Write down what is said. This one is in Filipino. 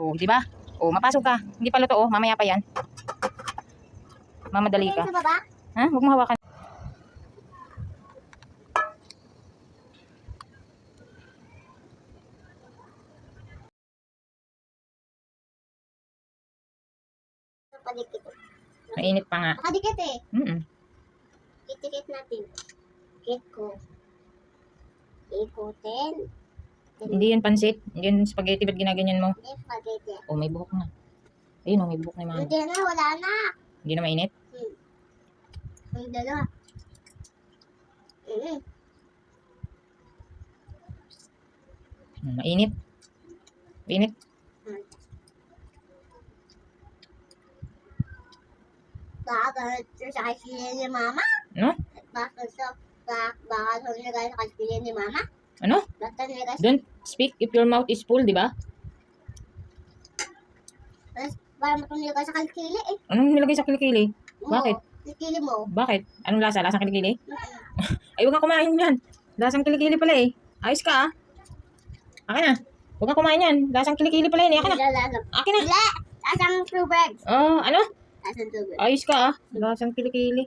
Oh, di ba? Oh, mapasok ka. Hindi pa luto, oh. Mamaya pa yan. Mamadali ka. Ha? Huwag mo hawakan. Mainit pa nga. Nakadikit eh. Dikit natin. Dikit ko. Ikutin. Hindi yan pansit. Hindi yan spaghetti. Ba't ginaganyan mo? Hindi, spaghetti. Oh, may buhok na. Ayun, oh, may buhok na yung mama. Hindi na, wala na. Hindi na mainit? Hindi na. Mainit. Mainit. Baka sa kasilya ni mama. Ano? Baka nilagay sa kasilya ni mama. Ano? Baka nilagay sa... Don't speak if your mouth is full, di ba? Para mo nilagay sa kasilya eh. Anong nilagay sa kilikili? Bakit? Kilikili mo. Bakit? Anong lasa? Lasang kilikili? Ay, huwag ka kumain yan. Lasang kilikili pala eh. Ayos ka ah. Akin na. Huwag ka kumain yan. Lasang kilikili pala yun eh. Akin na. Akin na. Lasang tubig. Oh, ano? Lasang tubig. Ayos ka ah. Lasang kilikili.